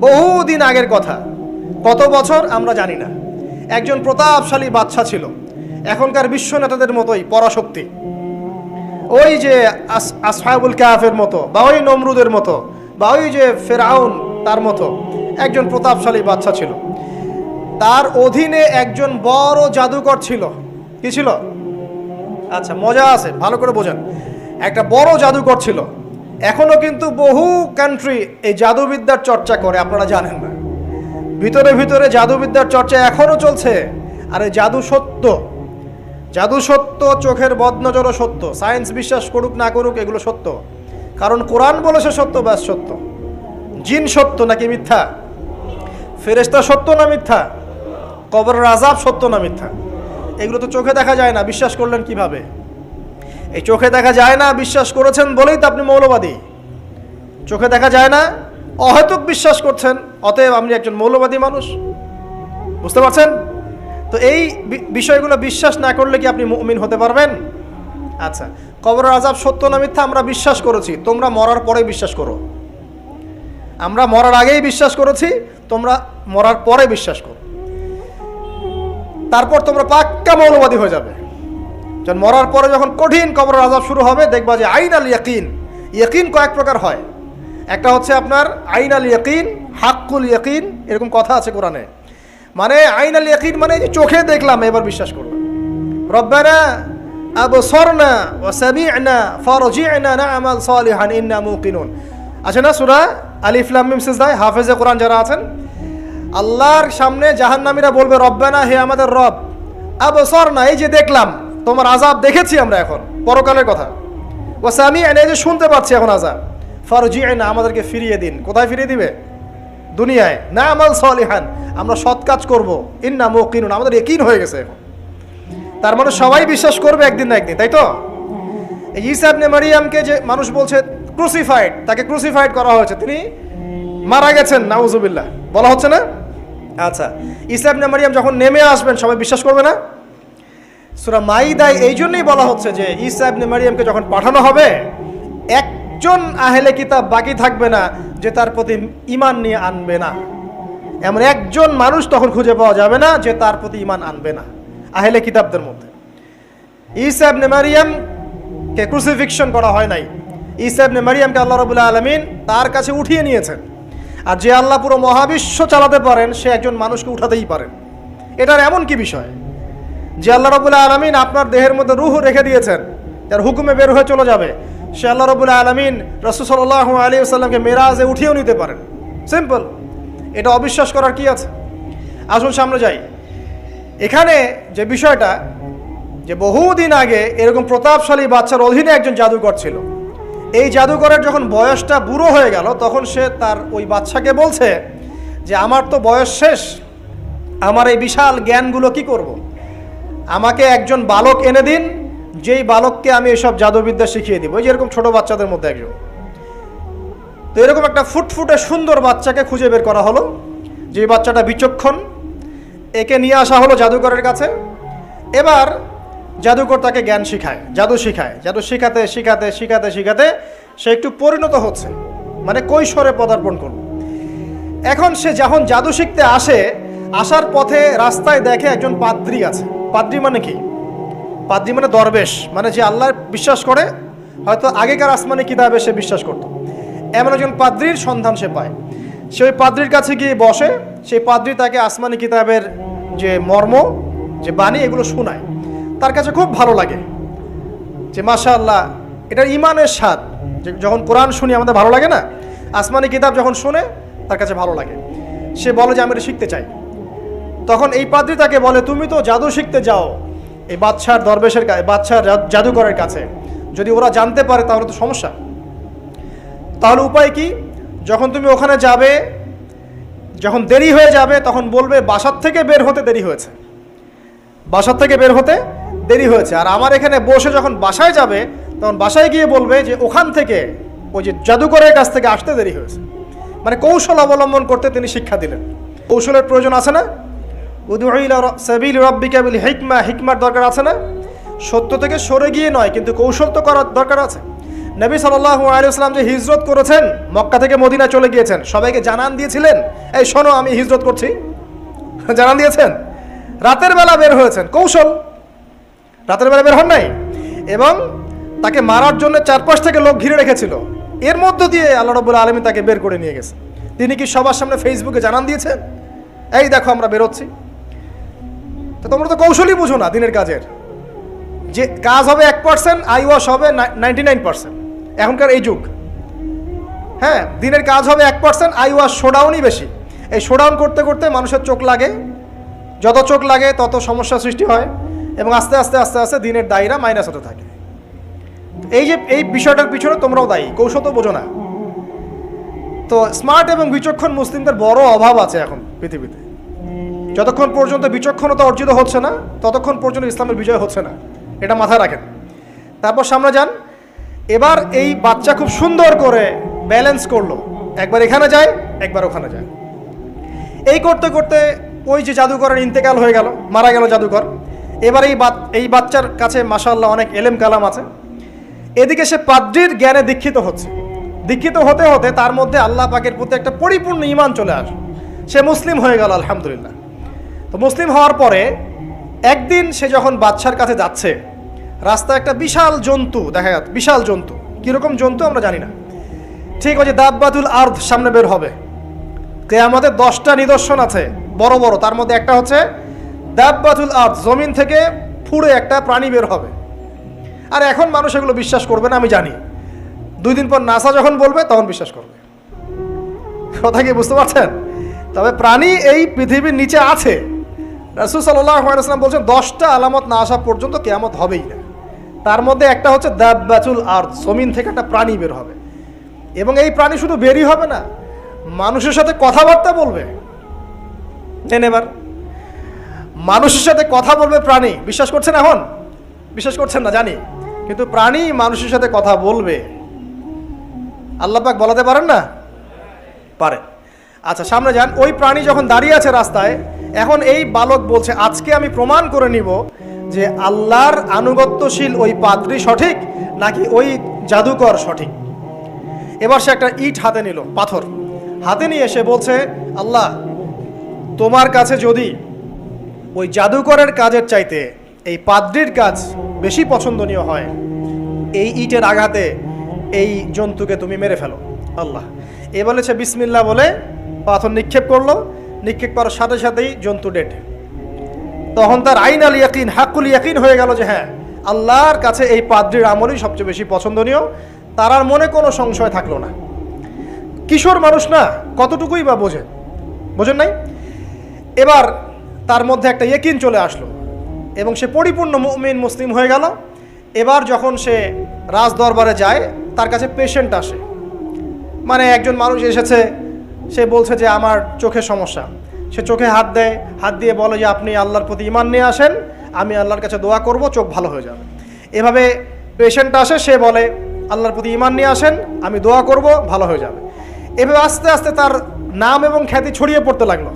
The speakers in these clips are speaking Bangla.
বহুদিন আগের কথা, কত বছর আমরা জানি না। একজন প্রতাপশালী বাদশা ছিল, এখনকার বিশ্ব নেতাদের মতোই পরাশক্তি, ওই যে আসহাবুল কাহাফের মতো, বা ওই নমরুদের মতো, বা ওই যে ফেরাউন তার মতো একজন প্রতাপশালী বাদশা ছিল। তার অধীনে একজন বড় জাদুকর ছিল। কি ছিল? আচ্ছা, মজা আছে, ভালো করে বোঝেন। একটা বড় জাদুকর ছিল। এখনো কিন্তু বহু কান্ট্রি এই জাদুবিদ্যার চর্চা করে, আপনারা জানেন না। ভিতরে ভিতরে জাদুবিদ্যার চর্চা এখনো চলছে। আর এই জাদু সত্য, জাদু সত্য, চোখের বদনজরও সত্য। সায়েন্স বিশ্বাস করুক না করুক, এগুলো সত্য। কারণ কোরআন বলেছে সত্য, ব্যাস সত্য। জিন সত্য নাকি মিথ্যা? ফেরেশতা সত্য না মিথ্যা? কবরের আযাব সত্য না মিথ্যা? এগুলো তো চোখে দেখা যায় না, বিশ্বাস করলেন কিভাবে? এই চোখে দেখা যায় না বিশ্বাস করেছেন বলেই তো আপনি মৌলবাদী। চোখে দেখা যায় না, অহেতুক বিশ্বাস করছেন, অতএব আপনি একজন মৌলবাদী মানুষ। বুঝতে পারছেন তো? এই বিষয়গুলো বিশ্বাস না করলে কি আপনি মুমিন হতে পারবেন? আচ্ছা, কবরের আযাব সত্য না মিথ্যা আমরা বিশ্বাস করেছি, তোমরা মরার পরে বিশ্বাস করো। আমরা মরার আগেই বিশ্বাস করেছি, তোমরা মরার পরে বিশ্বাস করো। তারপর তোমরা পাক্কা মৌলবাদী হয়ে যাবে। যখন মরার পরে যখন কঠিন কবরের আযাব শুরু হবে, দেখবা যে আইনাল ইয়াকিন। ইয়াকিন কয়েক প্রকার হয়। একটা হচ্ছে আপনার আইনাল ইয়াকিন, হাক্কুল ইয়াকিন, এরকম কথা আছে কোরআনে। মানে আইনাল ইয়াকিন মানে যে চোখে দেখলাম এবার বিশ্বাস করলাম। রব্বানা আবসারনা ওয়া সামি'না ফারজি'না না'মাল সালিহান ইন্না মুকিনুন। আছে না সূরা আলিফ লাম মিম সিজদা? হাফেজে কোরআন যারা আছেন, আল্লাহর সামনে জাহান্নামীরা বলবে, রব্বানা, হে আমাদের রব, আবসারনা, এই যে দেখলাম, তোমার আযাব দেখেছি আমরা, এখন পরকালের কথা। ওয়া সামি'না, এই যে শুনতে পাচ্ছি এখন আযাব, ফারজি'না, আমাদেরকে ফিরিয়ে দিন। কোথায় ফিরিয়ে দিবে? দুনিয়ায়। না'মাল সালিহান, আমরা সৎ কাজ করব, ইন্না মুকিনুন, আমাদের ইয়াকিন হয়ে গেছে এখন। তার মানে সবাই বিশ্বাস করবে একদিন না একদিন, তাই তো? এই ঈসা ইবনে মারইয়ামকে যে মানুষ বলছে ক্রুসিফাইড, তাকে ক্রুসিফাইড করা হয়েছে, তিনি মারা গেছেন, নাউজুবিল্লাহ, বলা হচ্ছে না? আচ্ছা, ঈসা ইবনে মারইয়াম যখন নেমে আসবেন সবাই বিশ্বাস করবে না? সূরা মাইদায় এই জন্যই বলা হচ্ছে যে ঈসা ইবনে মারইয়ামকে যখন পাঠানো হবে, একজন আহলে কিতাব বাকি থাকবে না যে তার প্রতি ঈমান নিয়ে আনবে না। এমন একজন মানুষ তখন খুঁজে পাওয়া যাবে না যে তার প্রতি ঈমান আনবে না আহলে কিতাবদের মধ্যে। ঈসা ইবনে মারইয়ামকে ক্রুসিফিকশন করা হয় নাই। ঈসা ইবনে মারইয়ামকে আল্লাহ রাব্বুল আলামিন তার কাছে উঠিয়ে নিয়েছেন। আর যে আল্লাহ পুরো মহাবিশ্ব চালাতে পারেন, সে একজন মানুষকে উঠাতেই পারেন। এটার এমন কি বিষয় যে আল্লাহ রাব্বুল আলামিন আপনার দেহের মধ্যে রূহ রেখে দিয়েছেন, যার হুকুমে বের হয়ে চলে যাবে, সে আল্লাহ রাব্বুল আলামিন রাসূল সাল্লাল্লাহু আলাইহি ওয়াসাল্লামকে মেরাজে উঠিয়েও নিতে পারেন। সিম্পল, এটা অবিশ্বাস করার কি আছে? আসুন সামনে যাই। এখানে যে বিষয়টা, যে বহুদিন আগে এরকম প্রতাপশালী বাদশার অধীনে একজন জাদুকর ছিল। এই জাদুকরের যখন বয়সটা বুড়ো হয়ে গেল, তখন সে তার ওই বাদশাকে বলছে যে আমার তো বয়স শেষ, আমার এই বিশাল জ্ঞানগুলো কি করব? আমাকে একজন বালক এনে দিন, যেই বালককে আমি এসব জাদুবিদ্যা শিখিয়ে দিব। ওই যেরকম ছোট বাচ্চাদের মধ্যে একজন। তো এরকম একটা ফুটফুটে সুন্দর বাচ্চাকে খুঁজে বের করা হলো, যে বাচ্চাটা বিচক্ষণ। একে নিয়ে আসা হলো জাদুকরের কাছে। এবার জাদুকর তাকে জ্ঞান শিখায়, জাদু শিখায়। জাদু শিখাতে শিখাতে শিখাতে শিখাতে সে একটু পরিণত হচ্ছে, মানে কৈশোরে পদার্পণ করল। এখন সে যখন জাদু শিখতে আসে, আসার পথে রাস্তায় দেখে একজন পাদ্রী আছে। পাদ্রী মানে কি? পাদ্রী মানে দরবেশ, মানে যে আল্লাহ বিশ্বাস করে, হয়তো আগেকার আসমানি কিতাবে সে বিশ্বাস করত। এমন একজন পাদ্রীর সন্ধান সে পায়। সে ওই পাদ্রীর কাছে গিয়ে বসে। সেই পাদ্রী তাকে আসমানি কিতাবের যে মর্ম, যে বাণী, এগুলো শোনায়। তার কাছে খুব ভালো লাগে যে মাশাআল্লাহ, এটার ইমানের স্বাদ। যখন কোরআন শুনি আমাদের ভালো লাগে না? আসমানি কিতাব যখন শুনে তার কাছে ভালো লাগে। সে বলে যে আমি এটা শিখতে চাই। তখন এই পাদ্রী তাকে বলে, তুমি তো জাদু শিখতে যাও এই বাদশার দরবেশের কাছে, বাদশার জাদুকরের কাছে, যদি ওরা জানতে পারে তাহলে তো সমস্যা। তাহলে উপায় কি? যখন তুমি ওখানে যাবে, যখন দেরি হয়ে যাবে, তখন বলবে বাসার থেকে বের হতে দেরি হয়েছে, বাসার থেকে বের হতে দেরি হয়েছে। আর আমার এখানে বসে যখন বাসায় যাবে, তখন বাসায় গিয়ে বলবে যে ওখান থেকে, ওই যে জাদুকরের কাছ থেকে আসতে দেরি হয়েছে। মানে কৌশল অবলম্বন করতে তিনি শিক্ষা দিলেন। কৌশলের প্রয়োজন আছে না? উদউ ইলা সাবিলি রাব্বিকা বিল হিকমা, হিকমার দরকার আছে না? সত্য থেকে সরে গিয়ে নয়, কিন্তু কৌশল তো করার দরকার আছে। নবী সাল্লাল্লাহু আলাইহি ওয়াসাল্লাম যে হিজরত করেছেন, মক্কা থেকে মদিনা চলে গিয়েছেন, সবাইকে জানান দিয়েছিলেন, এই শোনো আমি হিজরত করছি? জানান দিয়েছেন? রাতের বেলা বের হয়েছেন, কৌশল, রাতের বেলা বের হন নাই, এবং তাকে মারার জন্য চারপাশ থেকে লোক ঘিরে রেখেছিল। এর মধ্য দিয়ে আল্লাহ রাব্বুল আলামিন তাকে বের করে নিয়ে গেছে। তিনি কি সবার সামনে ফেসবুকে জানান দিয়েছেন, এই দেখো আমরা বেরোচ্ছি? তো তোমরা তো কৌশলই বুঝো না দিনের কাজের, যে কাজ হবে 1%, আই ওয়াশ হবে 99%। এখনকার এই যুগ, হ্যাঁ, দিনের কাজ হবে 1%, আই ওয়াশ শোডাউনই বেশি। এই শোডাউন করতে করতে মানুষের চোখ লাগে, যত চোখ লাগে তত সমস্যা সৃষ্টি হয়, এবং আস্তে আস্তে আস্তে আস্তে দিনের দায়রা মাইনাস হতে থাকে। এই যে এই বিষয়টার পিছনে তোমরাও দায়ী, কৌশল তো বোঝো না। তো স্মার্ট এবং বিচক্ষণ মুসলিমদের বড় অভাব আছে এখন পৃথিবীতে। যতক্ষণ পর্যন্ত বিচক্ষণতা অর্জিত হচ্ছে না, ততক্ষণ পর্যন্ত ইসলামের বিজয় হচ্ছে না, এটা মাথায় রাখেন। তারপর সামনে যান। এবার এই বাচ্চা খুব সুন্দর করে ব্যালেন্স করলো, একবার এখানে যায়, একবার ওখানে যায়। এই করতে করতে ওই যে জাদুকরের ইন্তেকাল হয়ে গেল, মারা গেল জাদুকর। এবার এই বাচ্চার কাছে মাশাআল্লাহ অনেক এলেম কালাম আছে। এদিকে সে পাদ্রীর জ্ঞানে দীক্ষিত হচ্ছে। দীক্ষিত হতে হতে তার মধ্যে আল্লাহ পাকের প্রতি একটা পরিপূর্ণ ঈমান চলে আসে, সে মুসলিম হয়ে গেল, আলহামদুলিল্লাহ। তো মুসলিম হওয়ার পরে একদিন সে যখন বাদশার কাছে যাচ্ছে, রাস্তায় একটা বিশাল জন্তু দেখা যাচ্ছে। বিশাল জন্তু, কীরকম জন্তু আমরা জানি না। ঠিক ওই যে দাব্বাতুল আরদ সামনে বের হবে, কিয়ামতের 10টা নিদর্শন আছে বড় বড়, তার মধ্যে একটা হচ্ছে দাব্বাতুল আরদ, জমিন থেকে ফুড়ে একটা প্রাণী বের হবে। আর এখন মানুষ এগুলো বিশ্বাস করবে না, আমি জানি। 2 দিন পর নাসা যখন বলবে তখন বিশ্বাস করবে। কথা কি বুঝতে পারছেন? তবে প্রাণী এই পৃথিবীর নিচে আছে। রাসূল সাল্লাল্লাহু আলাইহি ওয়াসাল্লাম বলছেন 10টা আলামত না আসা পর্যন্ত কিয়ামত হবেই না। তার মধ্যে একটা হচ্ছে দাব্বাতুল আরদ, জমিন থেকে একটা প্রাণী বের হবে, এবং এই প্রাণী শুধু বেরই হবে না, মানুষের সাথে কথাবার্তা বলবে। এবার মানুষের সাথে কথা বলবে প্রাণী। বিশ্বাস করছেন? এখন বিশ্বাস করছেন না জানি, কিন্তু প্রাণী মানুষের সাথে কথা বলবে। আল্লাহ পাক বলাতে পারেন না? পারে। আচ্ছা সামনে যান। ওই প্রাণী যখন দাঁড়িয়ে আছে রাস্তায়, এখন এই বালক বলছে আজকে আমি প্রমাণ করে নিব যে আল্লাহর আনুগত্যশীল ওই পাদ্রী সঠিক নাকি ওই জাদুকর সঠিক। এবার সে একটা ইট হাতে নিল, পাথর হাতে নিয়ে সে বলছে, আল্লাহ তোমার কাছে যদি ওই জাদুকরের কাজের চাইতে এই পাদ্রীর কাজ বেশি পছন্দনীয় হয়, এই ইটের আঘাতে এই জন্তুকে তুমি মেরে ফেলো আল্লাহ। এ বলেছে বিসমিল্লাহ বলে পাথর নিক্ষেপ করলো। নিক্ষেপ করার সাথে সাথেই জন্তু ডেড। তখন তার আইন আল ইয়াকিন, হাক্কুল ইয়াকিন হয়ে গেল যে হ্যাঁ, আল্লাহর কাছে এই পাদ্রীর আমলই সবচেয়ে বেশি পছন্দনীয়। তার আর মনে কোনো সংশয় থাকলো না। কিশোর মানুষ না, কতটুকুই বা বোঝেন নাই? এবার তার মধ্যে একটা ইয়াকিন চলে আসলো এবং সে পরিপূর্ণ মুমিন মুসলিম হয়ে গেল। এবার যখন সে রাজ দরবারে যায়, তার কাছে পেশেন্ট আসে, মানে একজন মানুষ এসেছে, সে বলছে যে আমার চোখের সমস্যা। সে চোখে হাত দেয়, হাত দিয়ে বলে যে আপনি আল্লাহর প্রতি ঈমান নিয়ে আসেন, আমি আল্লাহর কাছে দোয়া করব, চোখ ভালো হয়ে যাবে। এভাবে পেশেন্ট আসে, সে বলে আল্লাহর প্রতি ঈমান নিয়ে আসেন, আমি দোয়া করব, ভালো হয়ে যাবে। এভাবে আস্তে আস্তে তার নাম এবং খ্যাতি ছড়িয়ে পড়তে লাগলো।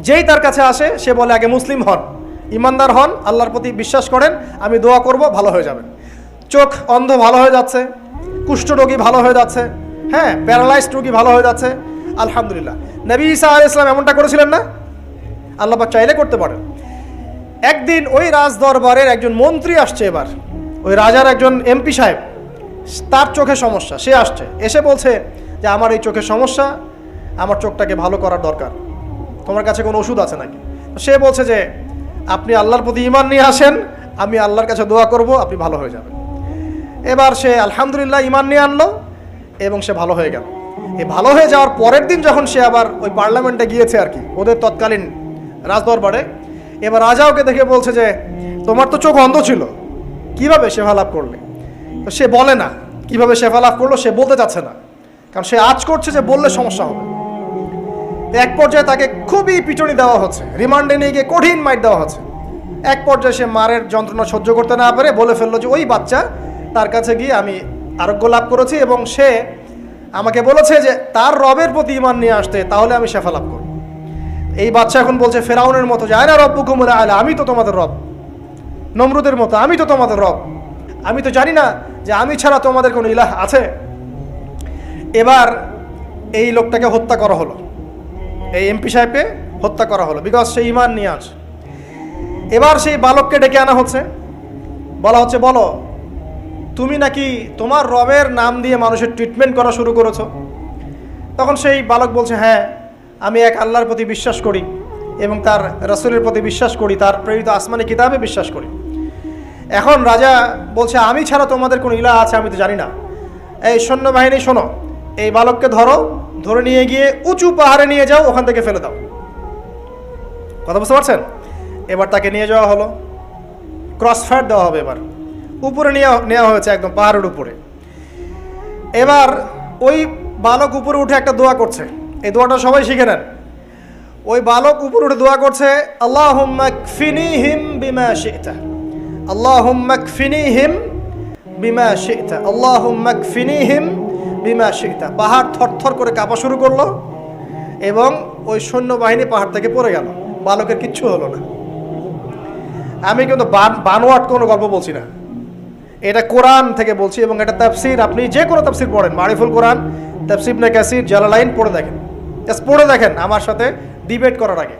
যেই তার কাছে আসে সে বলে আগে মুসলিম হন, ইমানদার হন, আল্লাহর প্রতি বিশ্বাস করেন, আমি দোয়া করব, ভালো হয়ে যাবেন। চোখ অন্ধ ভালো হয়ে যাচ্ছে, কুষ্ঠরোগী ভালো হয়ে যাচ্ছে, হ্যাঁ, প্যারালাইজড রোগী ভালো হয়ে যাচ্ছে, আলহামদুলিল্লাহ। নবী ঈসা আলাইহিস সালাম এমনটা করেছিলেন না? আল্লাহ পাক চাইলে করতে পারেন। একদিন ওই রাজ দরবারের একজন মন্ত্রী আসছে, এবার ওই রাজার একজন এমপি সাহেব, তার চোখে সমস্যা, সে আসছে, এসে বলছে যে আমার এই চোখের সমস্যা, আমার চোখটাকে ভালো করার দরকার, তোমার কাছে কোনো ওষুধ আছে নাকি? সে বলছে যে আপনি আল্লাহর প্রতি ঈমান নিয়ে আসেন, আমি আল্লাহর কাছে দোয়া করব, আপনি ভালো হয়ে যাবেন। এবার সে আলহামদুলিল্লাহ ঈমান নিয়ে আনলো এবং সে ভালো হয়ে গেল। এই ভালো হয়ে যাওয়ার পরের দিন যখন সে আবার ওই পার্লামেন্টে গিয়েছে আর কি, ওদের তৎকালীন রাজদরবারে, এবার রাজা ওকে দেখে বলছে যে তোমার তো চোখ অন্ধ ছিল, কিভাবে শেফা লাভ করলে? তো সে বলে না কিভাবে শেফা লাভ করলো, সে বলতে চাচ্ছে না, কারণ সে আজ করছে যে বললে সমস্যা হবে। এক পর্যায়ে তাকে খুবই পিটুনি দেওয়া হচ্ছে, রিমান্ডে নিয়ে গিয়ে কঠিন মাইট দেওয়া হচ্ছে। এক পর্যায়ে সে মারের যন্ত্রণা সহ্য করতে না পারে বলে ফেললো যে ওই বাচ্চা, তার কাছে গিয়ে আমি আরোগ্য লাভ করেছি এবং সে আমাকে বলেছে যে তার রবের প্রতি ঈমান নিয়ে আসতে, তাহলে আমি শেফা লাভ করব। এই বাচ্চা এখন বলছে ফেরাউনের মতো যে আয়না রব্বুকুমুল আ'লা, আমি তো তোমাদের রব। নমরুদের মতো, আমি তো তোমাদের রব। আমি তো জানি না যে আমি ছাড়া তোমাদের কোনো ইলাহ আছে? এবার এই লোকটাকে হত্যা করা হলো, এই এমপি সাহেবকে হত্যা করা হলো, বিকজ সে ঈমান নিয়ে আসে। এবার সেই বালককে ডেকে আনা হচ্ছে, বলা হচ্ছে বলো তুমি নাকি তোমার রবের নাম দিয়ে মানুষের ট্রিটমেন্ট করা শুরু করেছো। তখন সেই বালক বলছে হ্যাঁ, আমি এক আল্লাহর প্রতি বিশ্বাস করি এবং তার রাসূলের প্রতি বিশ্বাস করি, তার প্রেরিত আসমানি কিতাবে বিশ্বাস করি। এখন রাজা বলছে আমি ছাড়া তোমাদের কোনো ইলাহ আছে আমি তো জানি না। এই সৈন্যবাহিনী শোনো, এই বালককে ধরো, ধরে নিয়ে গিয়ে উঁচু পাহাড়ে নিয়ে যাও, ওখান থেকে ফেলে দাও। কথা বুঝতে পারছেন? এবার তাকে নিয়ে যাওয়া হলো, ক্রস ফায়ার দেওয়া হবে, এবার উপরে নেওয়া হয়েছে, একদম পাহাড়ের উপরে। এবার ওই বালক উপরে উঠে একটা দোয়া করছে, এই দোয়াটা সবাই শিখে নেন। ওই বালক উপরে উঠে দোয়া করছে আল্লাহুম্মা কফিনিহিম বিমা শি'তা, আল্লাহুম্মা কফিনিহিম বিমা শি'তা, আল্লাহুম্মা কফিনিহিম বিমা শি'তা। পাহাড় থরথর করে কাঁপা শুরু করলো এবং ওই সৈন্যবাহিনী পাহাড় থেকে পড়ে গেল, বালকের কিচ্ছু হলো না। আমি কিন্তু বানোয়াট কোনো গল্প বলছি না, এটা কোরআন থেকে বলছি এবং এটা তাফসীর। আপনি যে কোনো তাফসীর পড়েন, মারিফুল কোরআন, তাফসীর ইবনে কাসির, জালালাইন পড়ে দেখেন, জাস্ট পড়ে দেখেন আমার সাথে ডিবেট করার আগে।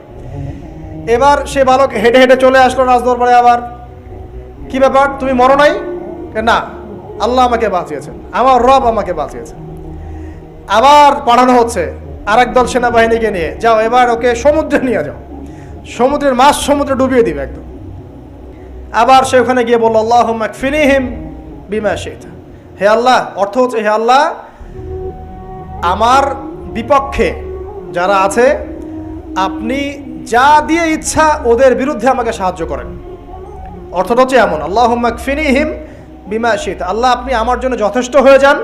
এবার সে বালক হেঁটে হেঁটে চলে আসলো রাজদরবারে। আবার কি ব্যাপার, তুমি মরো নাই? না, আল্লাহ আমাকে বাঁচিয়েছেন, আমার রব আমাকে বাঁচিয়েছেন। আবার পাঠানো হচ্ছে আরেক দল সেনাবাহিনীকে নিয়ে, যাও এবার ওকে সমুদ্রে নিয়ে যাও, সমুদ্রের মাছ সমুদ্রে ডুবিয়ে দিবে একদম। আবার সে ওখানে গিয়ে বলল আল্লাহুম্মা কফিনিহিম বিমা শি'তা, হে আল্লাহ, অর্থ হচ্ছে হে আল্লাহ আমার বিপক্ষে যারা আছে আপনি যা দিয়ে ইচ্ছা ওদের বিরুদ্ধে আমাকে সাহায্য করেন। অর্থটা হচ্ছে এমন, আল্লাহুম্মা কফিনিহিম বিমা শি'তা, আল্লাহ আপনি আমার জন্য যথেষ্ট হয়ে যান,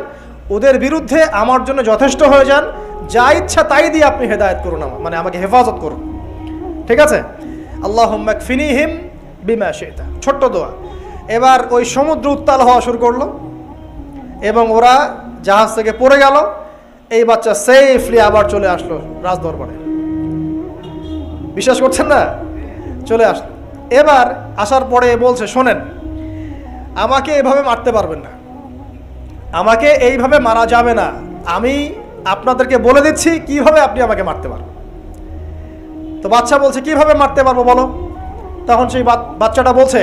ওদের বিরুদ্ধে আমার জন্য যথেষ্ট হয়ে যান, যা ইচ্ছা তাই দিয়ে আপনি হেদায়েত করুন, আমার মানে আমাকে হেফাজত করুন। ঠিক আছে, আল্লাহুম্মা কফিনিহিম বিমা শি'তা, ছোট্ট দোয়া। এবার ওই সমুদ্র উত্তাল হওয়া শুরু করলো এবং ওরা জাহাজ থেকে পড়ে গেল। এই বাচ্চা সেফলি আবার চলে আসলো রাজদরবারে, বিশ্বাস করছেন না? চলে আসলো। এবার আসার পরে বলছে শোনেন, আমাকে এভাবে মারতে পারবেন না, আমাকে এইভাবে মারা যাবে না, আমি আপনাদেরকে বলে দিচ্ছি কিভাবে আপনি আমাকে মারতে পারবেন। তো বাচ্চা বলছে কিভাবে মারতে পারবো বলো। তখন সেই বাচ্চাটা বলছে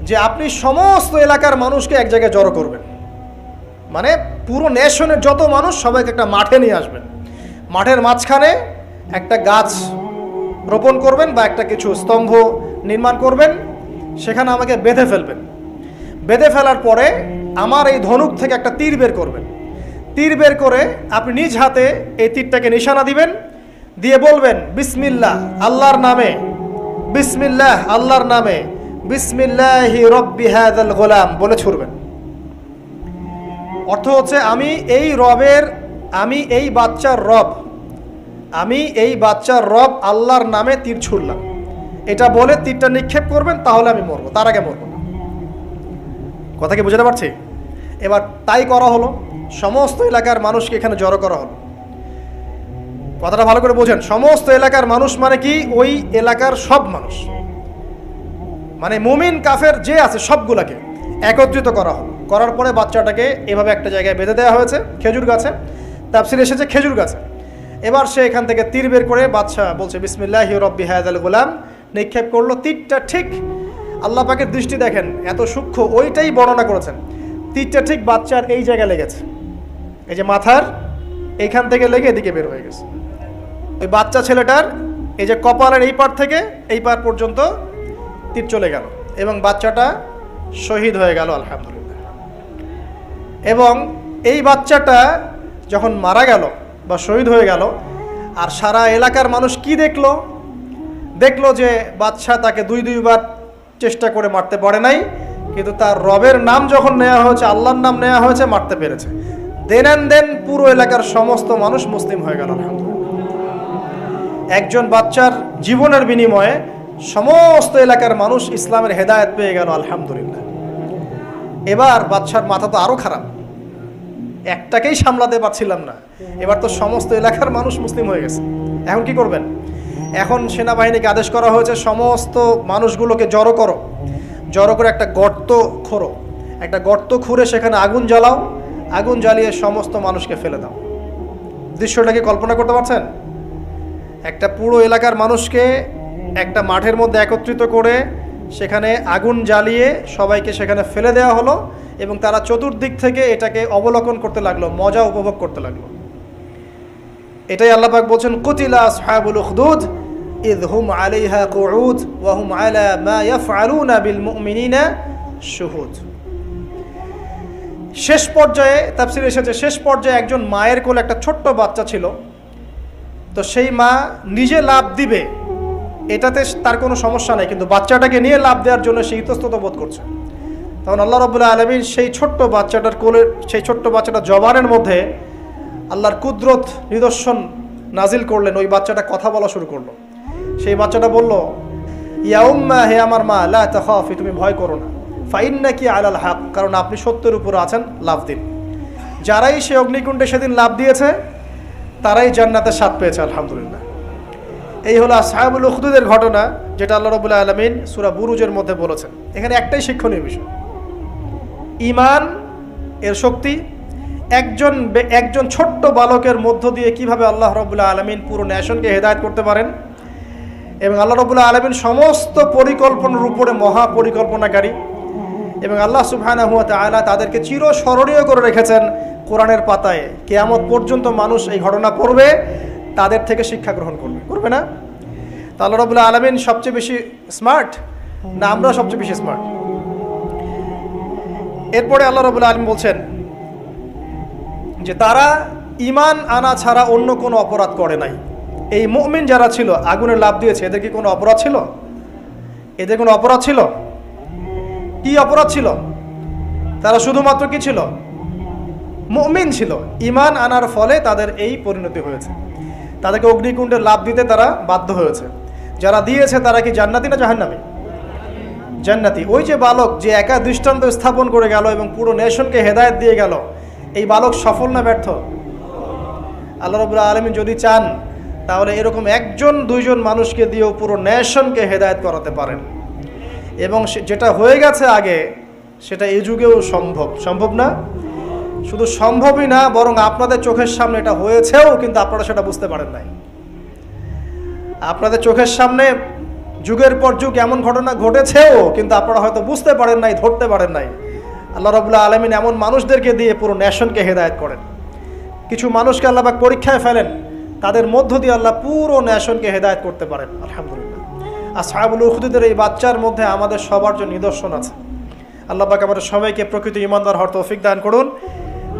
যে আপনি সমস্ত এলাকার মানুষকে এক জায়গায় জড়ো করবেন, মানে পুরো নেশনের যত মানুষ সবাইকে একটা মাঠে নিয়ে আসবেন, মাঠের মাঝখানে একটা গাছ রোপণ করবেন বা একটা কিছু স্তম্ভ নির্মাণ করবেন, সেখানে আমাকে বেঁধে ফেলবেন। বেঁধে ফেলার পরে আমার এই ধনুক থেকে একটা তীর বের করবেন, তীর বের করে আপনি নিজ হাতে এই তীরটাকে নিশানা দিবেন, দিয়ে বলবেন বিসমিল্লাহ আল্লাহর নামে, বিসমিল্লাহ আল্লাহর নামে, বিসমিল্লাহি রব্বি হাযাল গোলাম বলে ছুড়বেন। অর্থ হচ্ছে আমি এই রবের, আমি এই বাচ্চার রব, আমি এই বাচ্চার রব আল্লাহর নামে তীর ছুড়লাম, এটা বলে তীরটা নিক্ষেপ করবেন, তাহলে আমি মরবো, তার আগে মরবো না। কথা কি বুঝতে পারছি? এবার তাই করা হলো, সমস্ত এলাকার মানুষকে এখানে জড়ো করা হলো। কথাটা ভালো করে বোঝেন, সমস্ত এলাকার মানুষ মানে কি ওই এলাকার সব মানুষ, মানে মুমিন কাফের যে আছে সবগুলাকে একত্রিত করা হলো। করার পরে বাচ্চাটাকে এভাবে একটা জায়গায় বেঁধে দেওয়া হয়েছে, খেজুর গাছে, তাফসীরে এসেছে খেজুর গাছে। এবার সে এখান থেকে তীর বের করে বাচ্চা বলছে বিসমিল্লাহি রব্বি হাযাল গোলাম, নিক্ষেপ করলো। তীরটা ঠিক, আল্লাহ পাকের দৃষ্টি দেখেন এত সূক্ষ্ম, ওইটাই বর্ণনা করেছেন। তীরটা ঠিক বাচ্চার এই জায়গায় লেগেছে, এই যে মাথার এইখান থেকে লেগে এদিকে বের হয়ে গেছে। ওই বাচ্চা ছেলেটার এই যে কপালের এই পার থেকে এই পার পর্যন্ত তীর চলে গেল এবং বাচ্চাটা শহীদ হয়ে গেল আলহামদুলিল্লাহ। এবং এই বাচ্চাটা যখন মারা গেল বা শহীদ হয়ে গেল, আর সারা এলাকার মানুষ কি দেখলো, দেখলো যে বাচ্চা তাকে দুইবার চেষ্টা করে মারতে পারে নাই, কিন্তু তার রবের নাম যখন নেওয়া হয়েছে, আল্লাহর নাম নেওয়া হয়েছে, মারতে পেরেছে। দেন অ্যান্ড দেন পুরো এলাকার সমস্ত মানুষ মুসলিম হয়ে গেল আলহামদুলিল্লাহ। একজন বাচ্চার জীবনের বিনিময়ে সমস্ত এলাকার মানুষ ইসলামের হেদায়েত পেয়ে গেল আলহামদুলিল্লাহ। এবার বাচ্চার মাথা তো আরো খারাপ, একটাকেই সামলাতে পারছিলাম না, এবার তো সমস্ত এলাকার মানুষ মুসলিম হয়ে গেছে। এখন কি করবেন? এখন সেনাবাহিনীকে আদেশ করা হয়েছে সমস্ত মানুষগুলোকে জড়ো করো, জড়ো করে একটা গর্ত খোঁড়ো একটা গর্ত খুঁড়ে সেখানে আগুন জ্বালাও, আগুন জ্বালিয়ে সমস্ত মানুষকে ফেলে দাও। দৃশ্যটাকে কল্পনা করতে পারছেন? একটা পুরো এলাকার মানুষকে একটা মাঠের মধ্যে একত্রিত করে সেখানে আগুন জ্বালিয়ে সবাইকে সেখানে ফেলে দেওয়া হলো এবং তারা চতুর্দিক থেকে এটাকে অবলোকন করতে লাগলো, মজা উপভোগ করতে লাগলো। এটাই আল্লাহ পাক বলছেন, কুতিলা আসহাবুল উখদুদ ইয হুম আলাইহা কুউদ ওয়া হুম আলা মা ইয়াফআলুনা বিল মুমিনিনা শুহুদ। শেষ পর্যায়ে তাফসীরে এসেছে, শেষ পর্যায়ে একজন মায়ের কোলে একটা ছোট্ট বাচ্চা ছিল। তো সেই মা নিজে লাভ দিবে এটাতে তার কোনো সমস্যা নাই, কিন্তু বাচ্চাটাকে নিয়ে লাভ দেওয়ার জন্য সে ইতস্তত বোধ করছে। তখন আল্লাহ রাব্বুল আলামিন সেই ছোট্ট বাচ্চাটার কোলে, সেই ছোট্ট বাচ্চাটার জবানের মধ্যে আল্লাহর কুদরত নিদর্শন নাজিল করলেন। ওই বাচ্চাটা কথা বলা শুরু করলো। সেই বাচ্চাটা বলল, ইয়া উম্মা, হে আমার মা, লা তাখাফি, তুমি ভয় করো না, ফাইন্নাকি আলাল হক, কারণ আপনি সত্যের উপর আছেন, লাভ দিন। যারাই সে অগ্নিকুণ্ডে সেদিন লাভ দিয়েছে তারাই জান্নাতের স্বাদ পেয়েছে, আলহামদুলিল্লাহ। এই হলো আসহাবুল উখদুদের ঘটনা, যেটা আল্লাহ রাব্বুল আলামিন সূরা বুরুজের মধ্যে বলেছেন। এখানে একটাই শিক্ষণীয় বিষয়, ঈমান এর শক্তি। একজন ছোট্ট বালকের মধ্য দিয়ে কিভাবে আল্লাহ রাব্বুল আলামিন পুরো নেশনকে হেদায়েত করতে পারেন, এবং আল্লাহ রাব্বুল আলামিন সমস্ত পরিকল্পনার উপরে মহা পরিকল্পনাকারী, এবং আল্লাহ সুবহানাহু ওয়া তাআলা তাদেরকে চিরস্মরণীয় করে রেখেছেন কোরআনের পাতায়। কিয়ামত পর্যন্ত মানুষ এই ঘটনা পড়বে, তাদের থেকে শিক্ষা গ্রহণ করবে না? তা আল্লাহ রাব্বুল আলামিন সবচেয়ে বেশি স্মার্ট না আমরা সবচেয়ে বেশি স্মার্ট? এরপরে আল্লাহ রাব্বুল আলামিন বলছেন যে তারা ঈমান আনা ছাড়া অন্য কোনো অপরাধ করে নাই। এই মুমিন যারা ছিল, আগুনে লাফ দিয়েছে, এদের কি কোনো অপরাধ ছিল? এদের কোনো অপরাধ ছিল? কি অপরাধ ছিল? তারা শুধুমাত্র কি ছিল? মুমিন ছিল। ঈমান আনার ফলে তাদের এই পরিণতি হয়েছে। তাদেরকে অগ্নিকুণ্ডে লাফ দিতে তারা বাধ্য হয়েছে। যারা দিয়েছে তারা কি জান্নাতি না জাহান্নামী? জান্নাতি। ওই যে বালক যে একা দৃষ্টান্ত স্থাপন করে গেল এবং পুরো নেশনকে হেদায়েত দিয়ে গেল, এই বালক সফল না ব্যর্থ? আল্লাহ রাব্বুল আলামিন যদি চান তাহলে এরকম একজন দুইজন মানুষকে দিয়েও পুরো নেশনকে হেদায়েত করাতে পারেন। এবং যেটা হয়ে গেছে আগে সেটা এই যুগেও সম্ভব না? শুধু সম্ভবই না, বরং আপনাদের চোখের সামনে এটা হয়েছেও, কিন্তু আপনারা সেটা বুঝতে পারেন নাই। আপনাদের চোখের সামনে যুগের পর যুগ এমন ঘটনা ঘটেছেও, কিন্তু আপনারা হয়তো বুঝতে পারেন নাই, ধরতে পারেন নাই। আল্লাহ রাব্বুল আলামিন এমন মানুষদেরকে দিয়ে পুরো নেশনকে হেদায়েত করেন। কিছু মানুষকে আল্লাহ পাক পরীক্ষায় ফেলেন, তাদের মধ্য দিয়ে আল্লাহ পুরো নেশনকে হেদায়েত করতে পারেন, আলহামদুলিল্লাহ। আসহাবুল উখদুদের এই বাচ্চার মধ্যে আমাদের সবার জন্য নিদর্শন আছে। আল্লাহ পাক আমাদের সবাইকে প্রকৃত ঈমানদার হওয়ার তৌফিক দান করুন,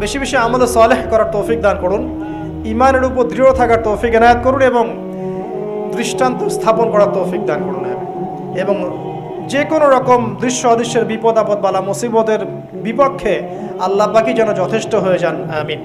বেশি বেশি আমলে সালেহ করার তৌফিক দান করুন, ঈমানের উপর দৃঢ় থাকার তৌফিক এনায়েত করুন, এবং দৃষ্টান্ত স্থাপন করার তৌফিক দান করুন, এবং যে কোনো রকম দৃশ্য অদৃশ্যের বিপদ আপদ বালা মুসিবতের বিপক্ষে আল্লাহ পাকই যেন যথেষ্ট হয়ে যান, আমিন।